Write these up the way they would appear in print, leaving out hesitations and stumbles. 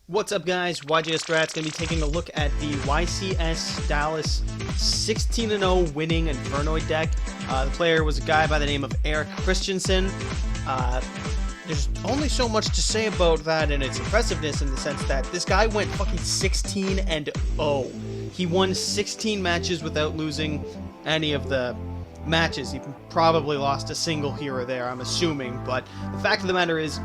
What's up, guys? YCS Dallas going to be taking a look at the YCS Dallas 16-0 winning Infernoid deck. The player was a guy by the name of Eric Christensen. There's only so much to say about that and its impressiveness in the sense that this guy went fucking 16-0. He won 16 matches without losing any of the matches. He probably lost a single here or there, I'm assuming, but the fact of the matter is,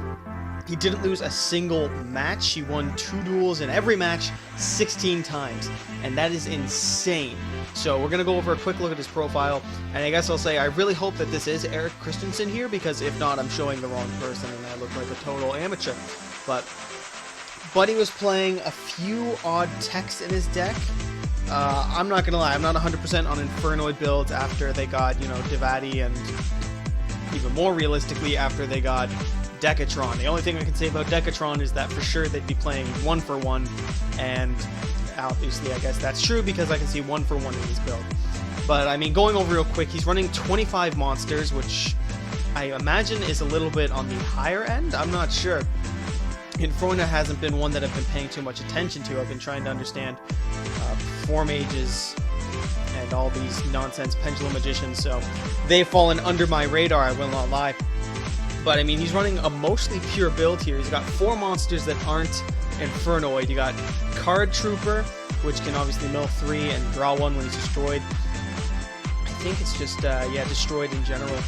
he didn't lose a single match. He won 2 duels in every match 16 times, and that is insane. So we're going to go over a quick look at his profile, and I guess I'll say I really hope that this is Eric Christensen here, because if not, I'm showing the wrong person and I look like a total amateur. But Buddy was playing a few odd techs in his deck. I'm not going to lie, I'm not 100% on Infernoid builds after they got, Devati, and even more realistically after they got Decatron. The only thing I can say about Decatron is that for sure they'd be playing 1-for-1, and obviously I guess that's true because I can see 1-for-1 in his build. But I mean, going over real quick, he's running 25 monsters, which I imagine is a little bit on the higher end. I'm not sure. Inferno hasn't been one that I've been paying too much attention to. I've been trying to understand Form Mages and all these nonsense Pendulum Magicians, so they've fallen under my radar, I will not lie. But I mean, he's running a mostly pure build here. He's got 4 monsters that aren't Infernoid. You got Card Trooper, which can obviously mill 3 and draw 1 when he's destroyed. I think it's just, destroyed in general.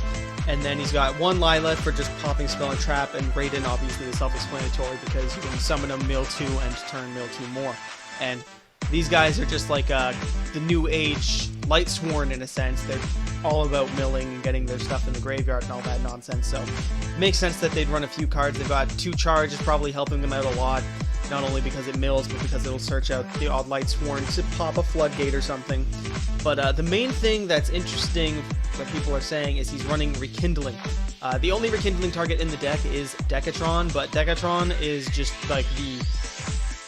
And then he's got 1 Lila for just popping Spell and Trap, and Raiden obviously is self-explanatory because you can summon him, mill 2, and turn mill 2 more. And these guys are just like the new age Lightsworn in a sense. They're all about milling and getting their stuff in the graveyard and all that nonsense, so it makes sense that they'd run a few cards. They've got 2 charges, probably helping them out a lot, not only because it mills, but because it'll search out the odd Lightsworn to pop a Floodgate or something. But the main thing that's interesting that people are saying is he's running Rekindling. The only Rekindling target in the deck is Decatron, but Decatron is just like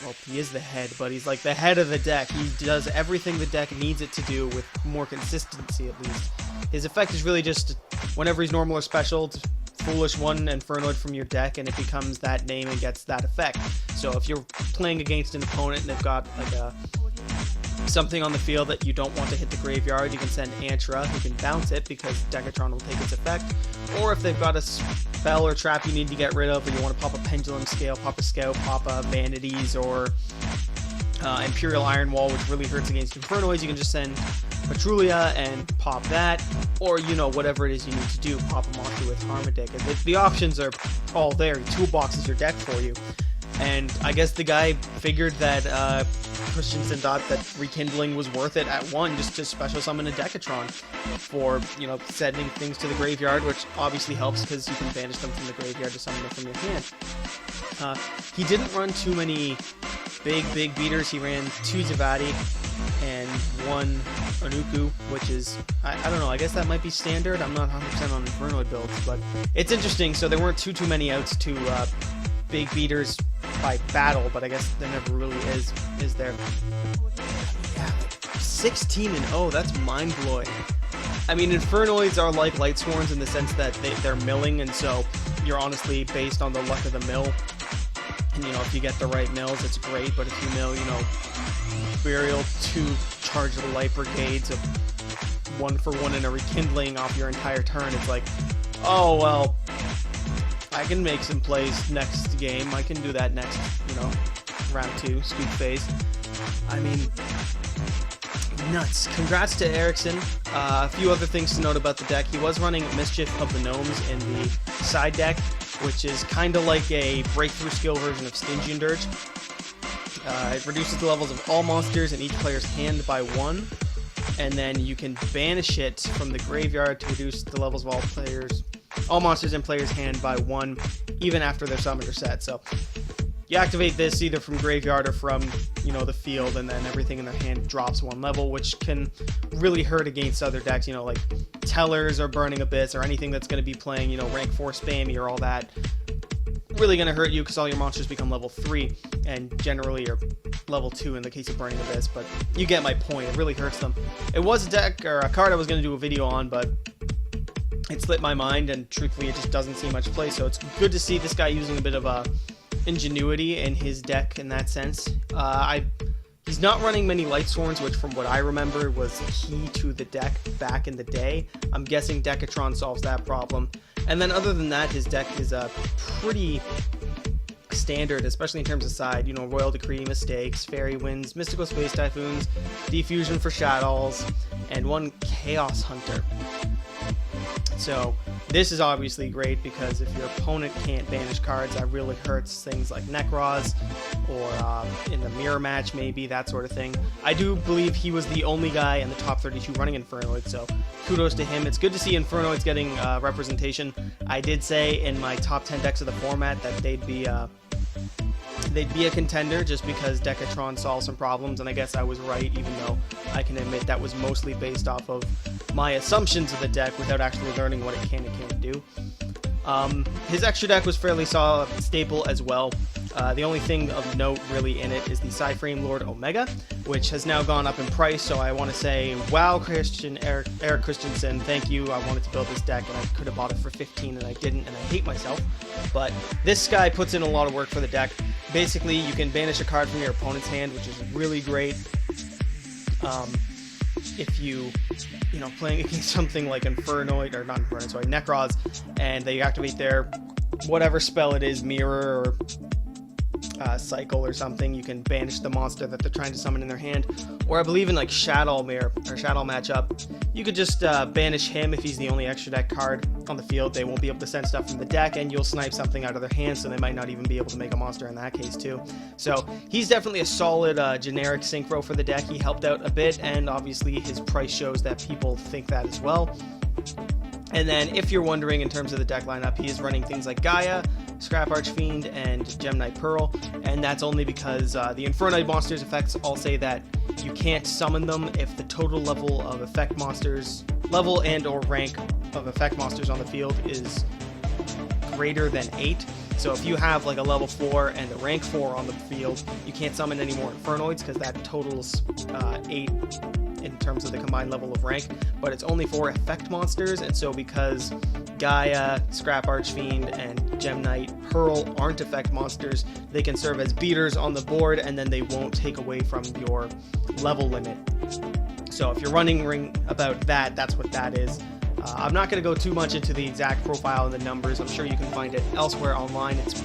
well, he is the head, but he's like the head of the deck. He does everything the deck needs it to do with more consistency, at least. His effect is really just, whenever he's normal or special, to Foolish 1 Infernoid from your deck, and it becomes that name and gets that effect. So if you're playing against an opponent and they've got like something on the field that you don't want to hit the graveyard, you can send Antra, who can bounce it because Decatron will take its effect. Or if they've got a spell or trap you need to get rid of, or you want to pop a Pendulum Scale, pop a Scout, pop a Vanities, or Imperial Iron Wall, which really hurts against Infernoids, you can just send Patrulia and pop that, or whatever it is you need to do, pop a monster with Harmadic. And the options are all there. He toolboxes your deck for you. And I guess the guy figured that Christensen thought that Rekindling was worth it at 1 just to special summon a Decatron for, sending things to the graveyard, which obviously helps because you can banish them from the graveyard to summon them from your hand. He didn't run too many big beaters. He ran 2 Zavati and 1 Anuku, which is, I don't know, I guess that might be standard. I'm not 100% on Infernoid builds, but it's interesting. So there weren't too many outs to big beaters by battle, but I guess there never really is there? Yeah, 16-0, that's mind-blowing. I mean, Infernoids are like Lightsworns in the sense that they're milling, and so you're honestly based on the luck of the mill. And if you get the right mills, it's great, but if you mill, Burial, 2 charge of the Light Brigades, of 1-for-1 and a Rekindling off your entire turn, it's like, oh, well, I can make some plays next game. I can do that next, round 2, scoop phase. I mean, nuts. Congrats to Erickson. A few other things to note about the deck. He was running Mischief of the Gnomes in the side deck, which is kind of like a breakthrough skill version of Stygian Dirge. It reduces the levels of all monsters in each player's hand by 1, and then you can banish it from the graveyard to reduce the levels of all monsters in player's hand by 1, even after they're summoned or set. So you activate this either from graveyard or from, the field, and then everything in their hand drops 1 level, which can really hurt against other decks, like Tellers or Burning Abyss or anything that's going to be playing, rank 4 spammy or all that. Really going to hurt you because all your monsters become level 3, and generally are level 2 in the case of Burning Abyss, but you get my point. It really hurts them. It was a deck, or a card I was going to do a video on, but it slipped my mind, and truthfully it just doesn't see much play, so it's good to see this guy using a bit of a ingenuity in his deck in that sense. He's not running many Light Sworns, which from what I remember was key to the deck back in the day. I'm guessing Decatron solves that problem. And then other than that, his deck is pretty standard, especially in terms of side. You know, Royal Decree, Mistakes, Fairy Winds, Mystical Space Typhoons, Defusion for Shaddolls, and one Chaos Hunter. So this is obviously great because if your opponent can't banish cards, that really hurts things like Necroz or in the mirror match maybe, that sort of thing. I do believe he was the only guy in the top 32 running Infernoid, so kudos to him. It's good to see Infernoids getting representation. I did say in my top 10 decks of the format that they'd be a contender just because Decatron solved some problems, and I guess I was right, even though I can admit that was mostly based off of my assumptions of the deck without actually learning what it can and can't do. His extra deck was fairly solid, stable as well. The only thing of note really in it is the Psyframe Lord Omega, which has now gone up in price, so I want to say, wow, Eric Christensen, thank you. I wanted to build this deck and I could have bought it for 15 and I didn't, and I hate myself. But this guy puts in a lot of work for the deck. Basically, you can banish a card from your opponent's hand, which is really great. If you know, playing against something like Infernoid, or not Infernoid, sorry, Necroz, and they activate their whatever spell it is, Mirror or Cycle or something, you can banish the monster that they're trying to summon in their hand. Or I believe in like Shadow Mirror or Shadow matchup, you could just banish him if he's the only extra deck card on the field. They won't be able to send stuff from the deck, and you'll snipe something out of their hand, so they might not even be able to make a monster in that case too. So he's definitely a solid generic synchro for the deck. He helped out a bit, and obviously his price shows that people think that as well. And then if you're wondering in terms of the deck lineup, he is running things like Gaia, Scrap Archfiend, and Gemknight Pearl, and that's only because the Infernoid monsters effects all say that you can't summon them if the total level of effect monsters, level and or rank of effect monsters on the field is greater than 8. So if you have like a level 4 and a rank 4 on the field, you can't summon any more Infernoids because that totals 8 in terms of the combined level of rank, but it's only for effect monsters. And so because Gaia, Scrap Archfiend, and Gemknight Pearl aren't effect monsters, they can serve as beaters on the board, and then they won't take away from your level limit. So if you're running about that, that's what that is. I'm not going to go too much into the exact profile and the numbers. I'm sure you can find it elsewhere online. It's,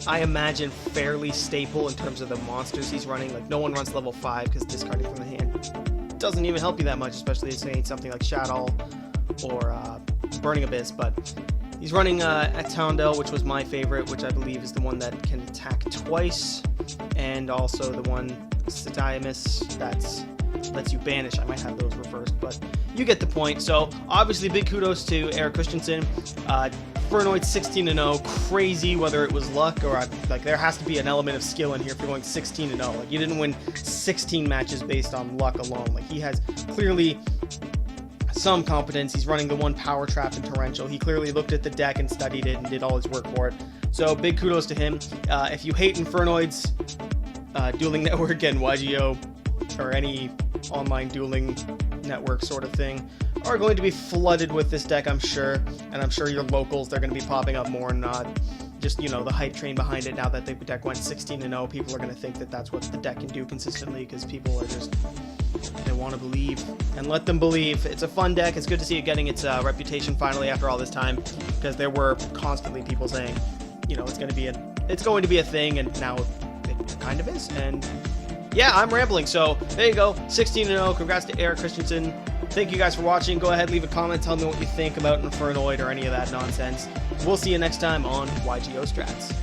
I imagine, fairly staple in terms of the monsters he's running. Like, no one runs level 5 because discarding from the hand doesn't even help you that much, especially saying something like Shadow or Burning Abyss. But he's running Atondel, which was my favorite, which I believe is the one that can attack twice, and also the one Satiamus that lets you banish. I might have those reversed, but you get the point. So obviously big kudos to Eric Christensen. Infernoid 16-0, crazy, whether it was luck or like there has to be an element of skill in here if you're going 16-0. Like, you didn't win 16 matches based on luck alone. Like, he has clearly some competence. He's running the one Power Trap in Torrential. He clearly looked at the deck and studied it and did all his work for it. So big kudos to him. If you hate Infernoids, Dueling Network and YGO or any online dueling network sort of thing are going to be flooded with this deck, I'm sure, and I'm sure your locals, they're going to be popping up more and not just, you know, the hype train behind it. Now that the deck went 16-0, people are going to think that that's what the deck can do consistently, because people are just, they want to believe, and let them believe. It's a fun deck. It's good to see it getting its reputation finally after all this time, because there were constantly people saying, you know, it's going to be a thing, and now it kind of is. And yeah, I'm rambling, so there you go. 16-0. Congrats to Eric Christensen. Thank you guys for watching. Go ahead, leave a comment, tell me what you think about Infernoid or any of that nonsense. We'll see you next time on YGO Strats.